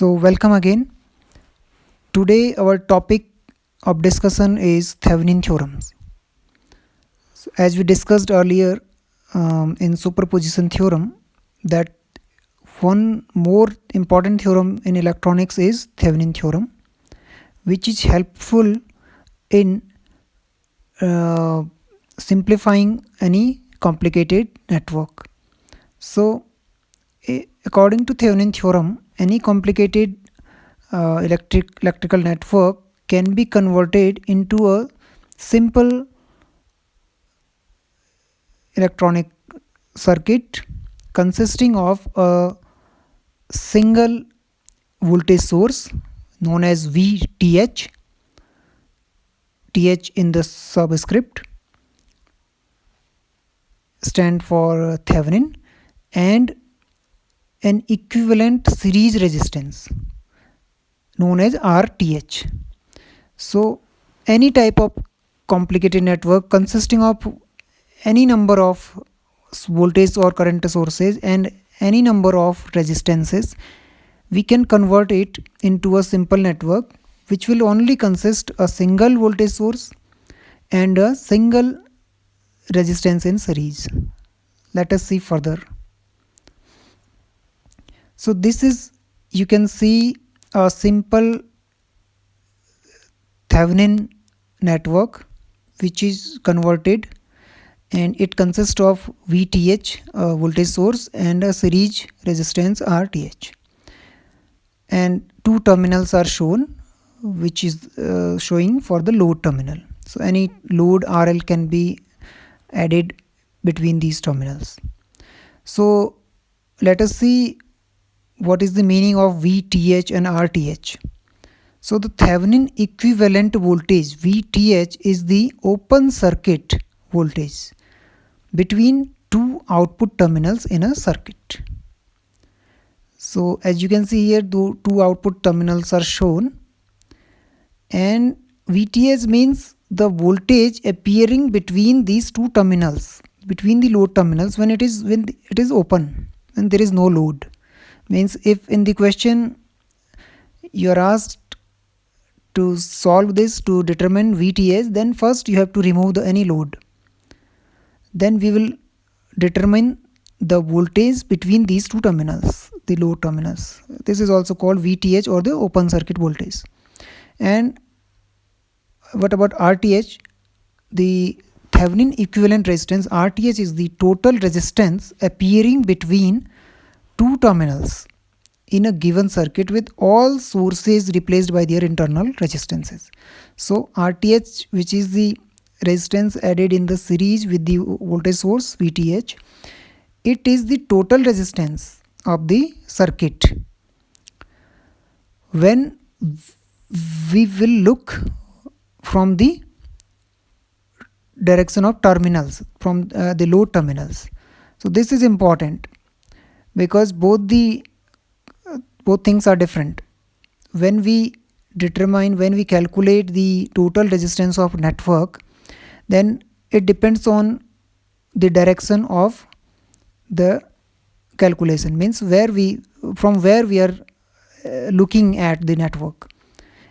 So welcome again. Today our topic of discussion is Thevenin theorems. So as we discussed earlier in superposition theorem, that one more important theorem in electronics is Thevenin theorem, which is helpful in simplifying any complicated network. So according to Thevenin theorem, any complicated electrical network can be converted into a simple electronic circuit consisting of a single voltage source known as VTH, TH in the subscript stand for Thevenin, and an equivalent series resistance known as RTH. So any type of complicated network consisting of any number of voltage or current sources and any number of resistances, we can convert it into a simple network which will only consist a single voltage source and a single resistance in series. Let us see further. So this is, you can see, a simple Thevenin network which is converted, and it consists of VTH, a voltage source, and a series resistance RTH, and two terminals are shown, which is showing for the load terminal. So any load RL can be added between these terminals. So let us see what is the meaning of VTH and RTH. So the Thevenin equivalent voltage VTH is the open circuit voltage between two output terminals in a circuit. So as you can see here, two output terminals are shown, and VTH means the voltage appearing between these two terminals, between the load terminals when it is open and there is no load. Means if in the question you are asked to solve this to determine VTH, then first you have to remove any load. Then we will determine the voltage between these two terminals, the load terminals. This is also called VTH, or the open circuit voltage. And what about RTH? The Thevenin equivalent resistance RTH is the total resistance appearing between two terminals in a given circuit with all sources replaced by their internal resistances. So RTH, which is the resistance added in the series with the voltage source VTH, it is the total resistance of the circuit. When we will look from the direction of terminals, from the load terminals. So this is important because both things are different. When we calculate the total resistance of network, then it depends on the direction of the calculation, means from where we are looking at the network.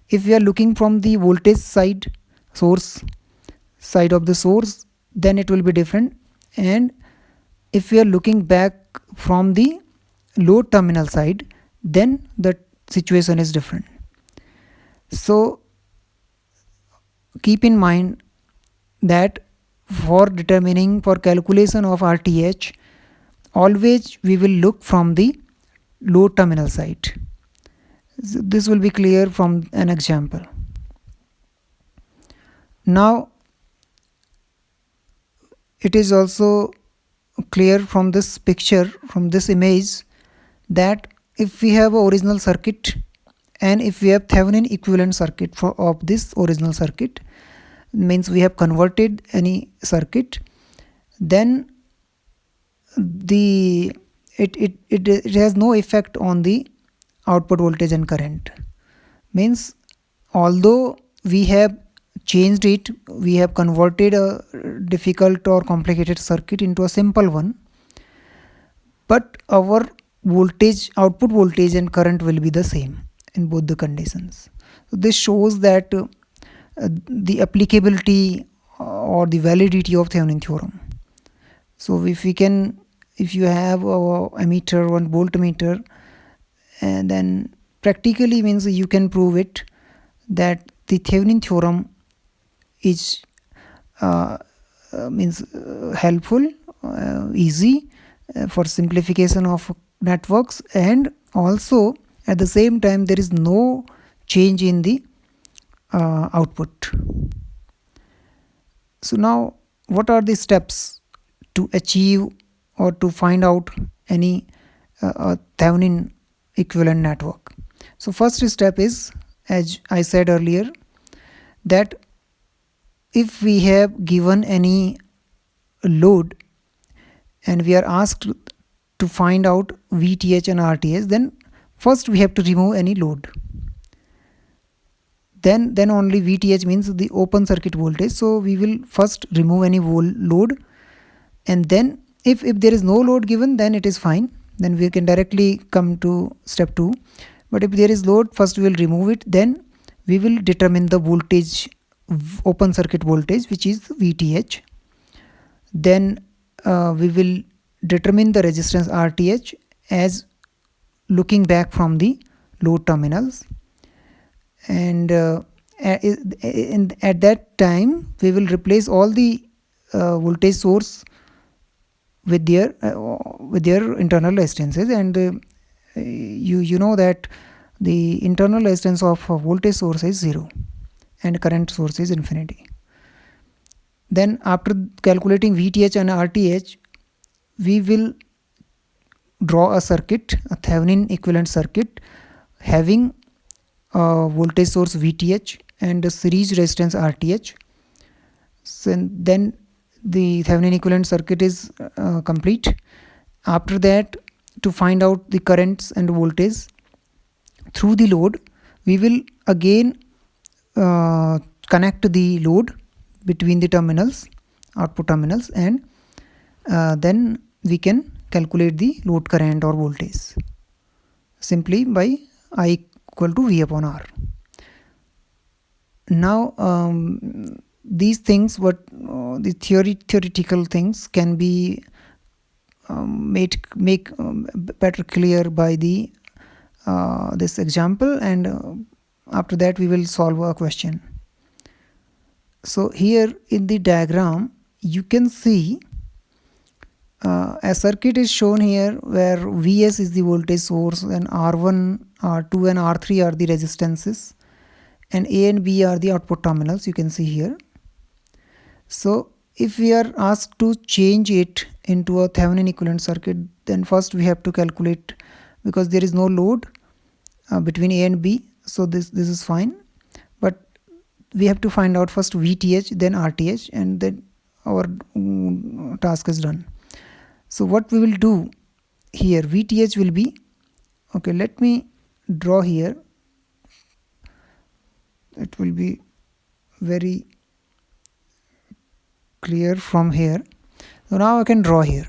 If we are looking from the voltage side of the source, then it will be different, and if we are looking back from the load terminal side, then the situation is different. So keep in mind that for calculation of RTH, always we will look from the load terminal side. This will be clear from an example. Now it is also clear from this picture, from this image, that if we have an original circuit and if we have Thevenin equivalent circuit of this original circuit, means we have converted any circuit, then it has no effect on the output voltage and current. Means although we have changed it, we have converted a difficult or complicated circuit into a simple one, but our voltage, output voltage and current will be the same in both the conditions. So this shows that the applicability or the validity of Thevenin theorem. So if you have a ammeter, one voltmeter, and then practically means you can prove it that the Thevenin theorem is helpful, easy for simplification of networks, and also at the same time there is no change in the output. So now what are the steps to achieve or to find out any Thevenin equivalent network? So first step is, as I said earlier, that if we have given any load and we are asked to find out VTH and RTH, then first we have to remove any load. Then only VTH means the open circuit voltage. So we will first remove any load, and then if there is no load given, then it is fine, then we can directly come to step 2. But if there is load, first we will remove it, then we will determine the voltage, open circuit voltage, which is VTH. Then we will determine the resistance RTH as looking back from the load terminals, and at that time we will replace all the voltage source with their internal resistances, and you know that the internal resistance of voltage source is 0 and current source is infinity. Then after calculating VTH and RTH, we will draw a circuit, a Thevenin equivalent circuit having voltage source VTH and a series resistance RTH. So then the Thevenin equivalent circuit is complete. After that, to find out the currents and voltage through the load, we will again connect the load between the terminals, output terminals, and then we can calculate the load current or voltage simply by I equal to V upon R. Now these things, what the theoretical things can be make better clear by the this example, and after that we will solve a question. So here in the diagram you can see a circuit is shown here where Vs is the voltage source, and R1, R2 and R3 are the resistances, and A and B are the output terminals, you can see here. So if we are asked to change it into a Thevenin equivalent circuit, then first we have to calculate, because there is no load between A and B, so this is fine, but we have to find out first VTH, then RTH, and then our task is done. So what we will do here, VTH will be, okay, let me draw here, it will be very clear from here. So now I can draw here.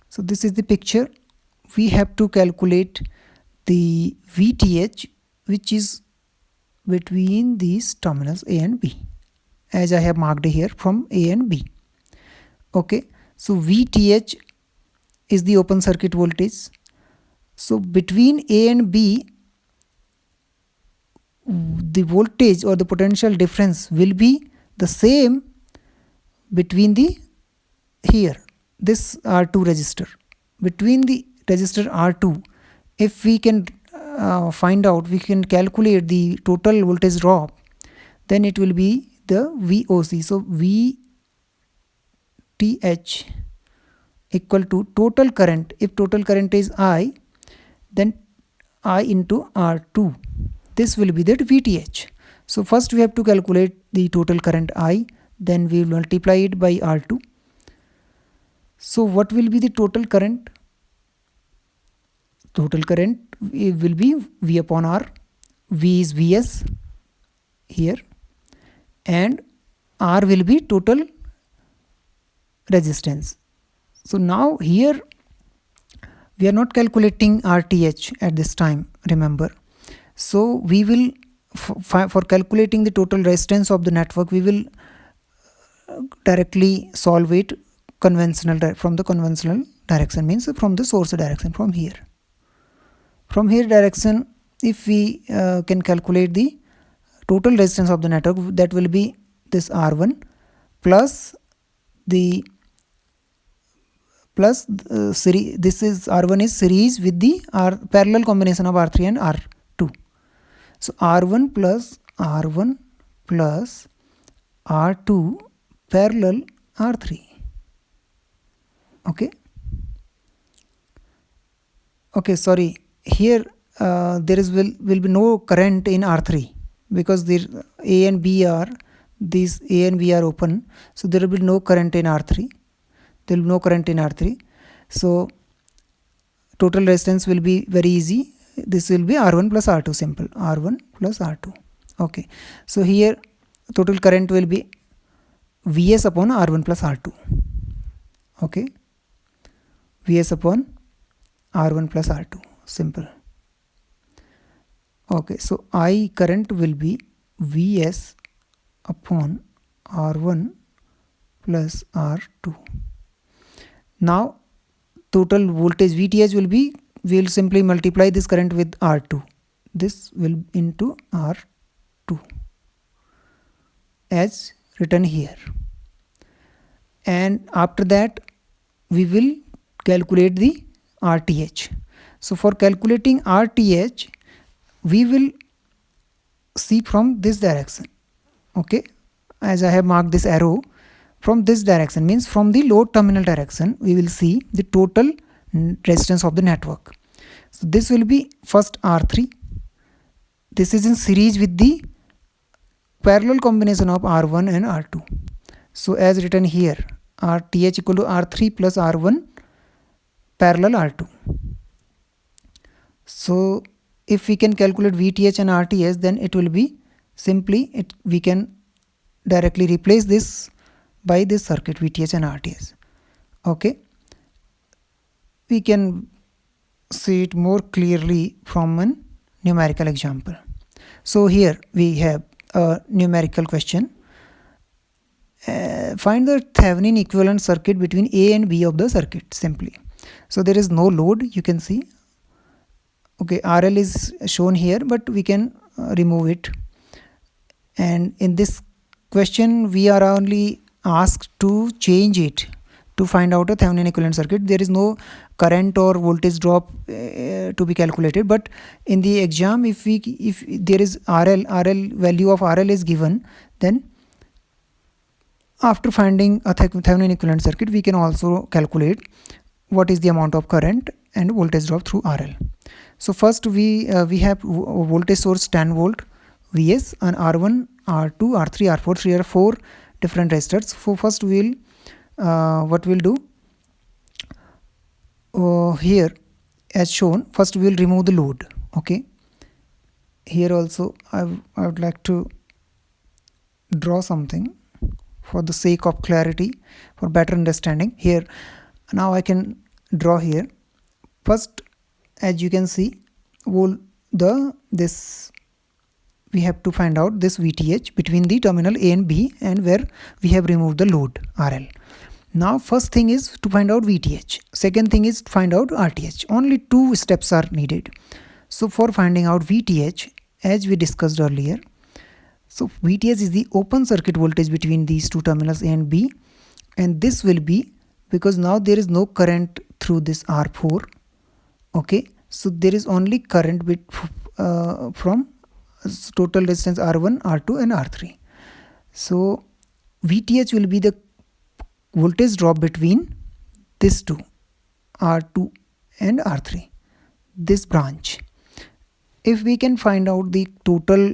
So this is the picture. We have to calculate the VTH, which is between these terminals A and B, as I have marked here from A and B. Okay, so VTH is the open circuit voltage. So between A and B, the voltage or the potential difference will be the same between the here this R2 resistor. Between the resistor R2, if we can find out, we can calculate the total voltage drop, then it will be the VOC. So VTH equal to total current. If total current is I, then I into R2. This will be that VTH. So first we have to calculate the total current I, then we will multiply it by R2. So what will be the total current? Total current will be V upon R. V is Vs here, and R will be total resistance. So now here We are not calculating RTH at this time, remember. So we will, for calculating the total resistance of the network, we will directly solve it from the conventional direction, means from the source direction, from here direction. If we can calculate the total resistance of the network, that will be this R1 plus the series. This is R1 is series with the parallel combination of R3 and R2. So R1 plus R2 parallel R3. Okay, sorry, here there will be no current in R3 because these A and B are open, so there will be no current in R3. So total resistance will be very easy. This will be R1 plus R2, simple, R1 plus R2. Okay, so here total current will be Vs upon R1 plus R2. Okay, Vs upon R1 plus R2, simple. Okay, so I current will be Vs upon R1 plus R2. Now total voltage VTH will be, we will simply multiply this current with R2. This will into R2 as written here. And after that we will calculate the RTH. So for calculating RTH, we will see from this direction. Okay, as I have marked this arrow, from this direction, means from the load terminal direction, we will see the total resistance of the network. So this will be first R3. This is in series with the parallel combination of R1 and R2. So as written here, RTH equal to R3 plus R1 parallel R2. So if we can calculate VTH and RTH, then it will be simply, we can directly replace this by this circuit VTH and RTH. Okay, we can see it more clearly from a numerical example. So here we have a numerical question. Find the Thevenin equivalent circuit between A and B of the circuit, simply. So there is no load, you can see. Okay, RL is shown here, but we can remove it. And in this question, we are only asked to change it to find out a Thevenin equivalent circuit. There is no current or voltage drop to be calculated, but in the exam, if there is RL value of RL is given, then after finding a Thevenin equivalent circuit, we can also calculate what is the amount of current and voltage drop through RL. So first we have voltage source 10 volt Vs and R1, R2, R3, R4. 3 are 4 different resistors. So first we'll what we'll do here as shown, first we'll remove the load. Okay, here also I would like to draw something for the sake of clarity, for better understanding. Here now I can draw here. First, as you can see, this we have to find out this VTH between the terminal A and B, and where we have removed the load RL. Now first thing is to find out VTH. Second thing is to find out RTH. Only 2 steps are needed. So for finding out VTH, as we discussed earlier, so VTH is the open circuit voltage between these 2 terminals A and B, and this will be, because now there is no current through this R4. Okay, so there is only current from total resistance R1, R2 and R3. So VTH will be the voltage drop between these 2, R2 and R3, this branch. If we can find out the total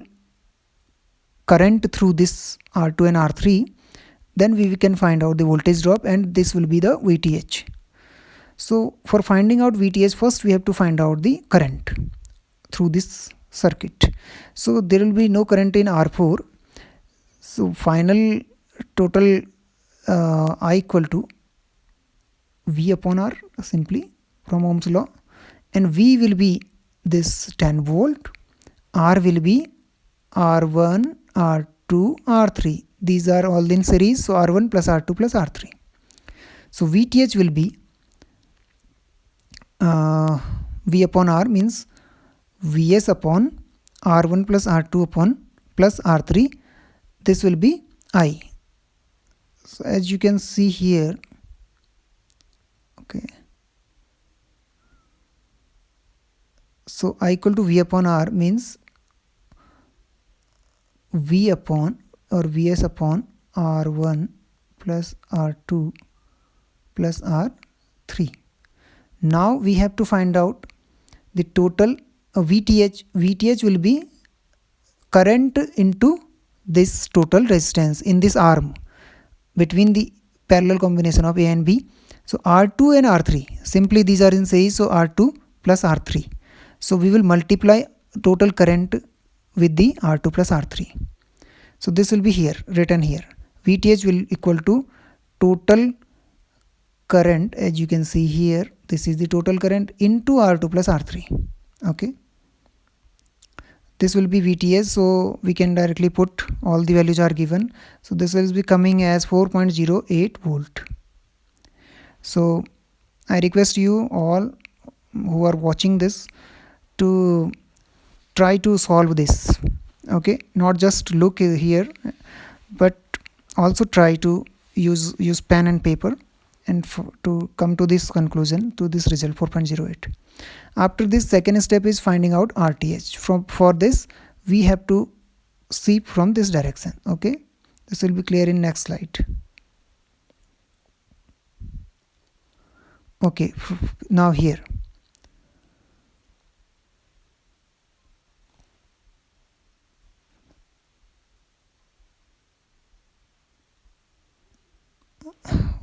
current through this R2 and R3, then we can find out the voltage drop, and this will be the VTH. So for finding out VTH, first we have to find out the current through this circuit. So there will be no current in R4. So final total I equal to V upon R, simply from Ohm's law, and V will be this 10 volt, R will be R1, R2, R3. These are all in series, so R1 plus R2 plus R3. So VTH will be V upon R means Vs upon R1 plus R2 upon plus R3. This will be I. So as you can see here, okay. So I equal to V upon R means V upon or Vs upon R1 plus R2 plus R3. Now we have to find out the total VTH. VTH will be current into this total resistance in this arm between the parallel combination of A and B. So R2 and R3, simply these are in series, so R2 plus R3. So we will multiply total current with the R2 plus R3. So this will be here, written here. VTH will equal to total current, as you can see here, this is the total current into R2 plus R3. Okay. This will be VTH, so we can directly put all the values are given. So this will be coming as 4.08 volt. So I request you all who are watching this to try to solve this. Okay, not just look here, but also try to use pen and paper and to come to this conclusion, to this result 4.08. After this, second step is finding out RTH. For this we have to see from this direction. Okay, this will be clear in next slide. Okay, now here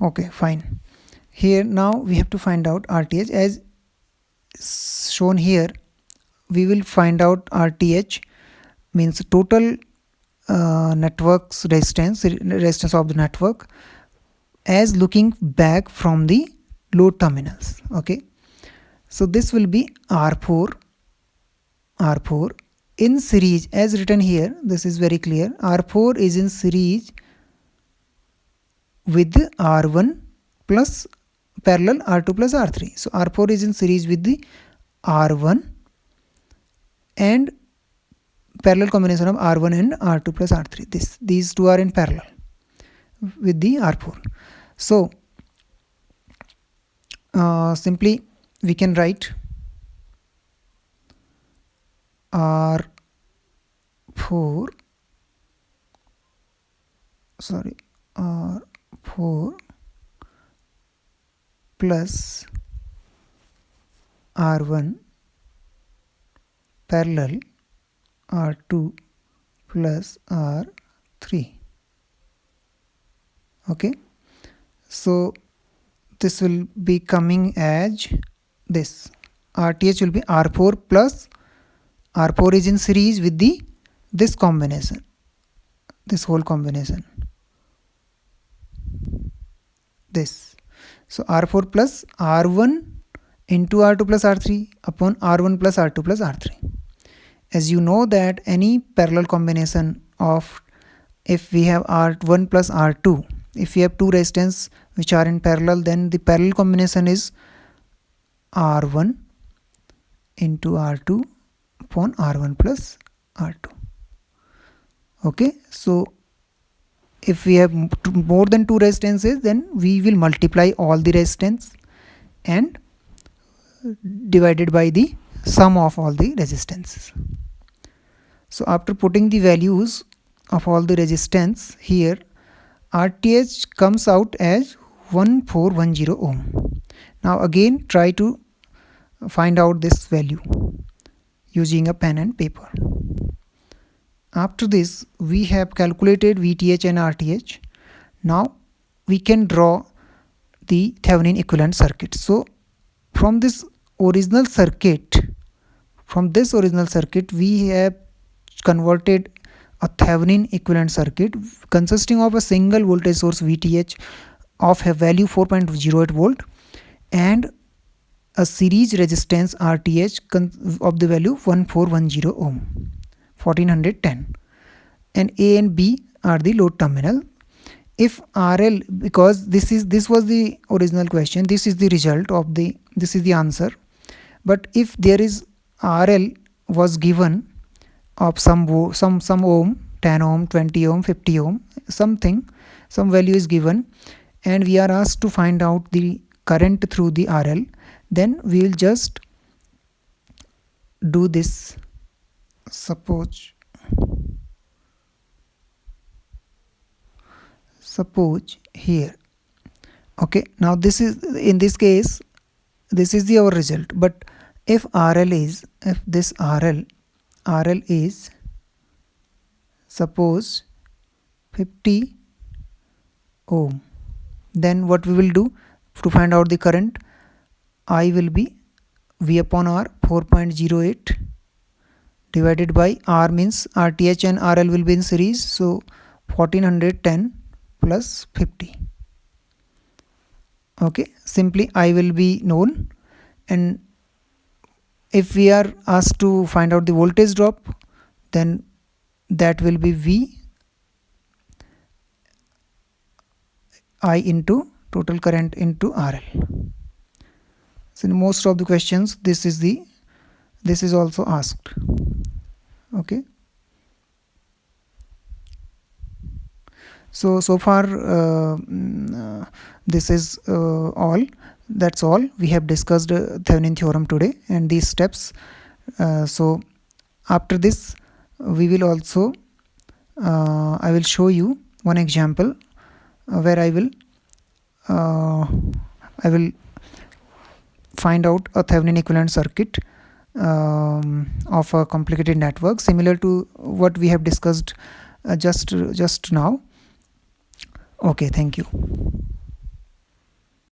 okay, fine. Here now we have to find out RTH. As shown here, we will find out RTH means total network's resistance of the network as looking back from the load terminals. Okay, so this will be R4 in series, as written here. This is very clear. R4 is in series with R1 plus parallel R2 plus R3. So R4 is in series with the R1 and parallel combination of R1 and R2 plus R3. These two are in parallel with the R4. So simply we can write R4 plus R1 parallel R2 plus R3. Okay, so this will be coming as this. RTH will be R4 plus R4 is in series with this combination, this whole combination, this. So R4 plus R1 into R2 plus R3 upon R1 plus R2 plus R3. As you know that any parallel combination of, if we have R1 plus R2, if we have two resistance which are in parallel, then the parallel combination is R1 into R2 upon R1 plus R2. Okay, so if we have more than two resistances, then we will multiply all the resistance and divided by the sum of all the resistances. So after putting the values of all the resistance here, RTH comes out as 1410 ohm. Now again try to find out this value using a pen and paper. After this, we have calculated VTH and RTH. Now we can draw the Thevenin equivalent circuit. So from this original circuit, we have converted a Thevenin equivalent circuit consisting of a single voltage source VTH of a value 4.08 volt and a series resistance RTH of the value 1410 ohm, 1410, and A and B are the load terminal. If RL, because this was the original question, this is the result of this is the answer. But if there is RL was given of some ohm, 10 ohm, 20 ohm, 50 ohm, something, some value is given, and we are asked to find out the current through the RL, then we will just do this. Suppose here, okay, now this is, in this case, this is the our result. But if this RL is suppose 50 ohm, then what we will do to find out the current? I will be V upon R, 4.08, divided by R means RTH and RL will be in series, so 1410 plus 50. Okay, simply I will be known, and if we are asked to find out the voltage drop, then that will be V I into total current into RL. So in most of the questions this is also asked. Okay, so far this is all. That's all we have discussed Thevenin theorem today and these steps. So after this we will also I will show you one example where I will find out a Thevenin equivalent circuit of a complicated network similar to what we have discussed just now. Okay, thank you.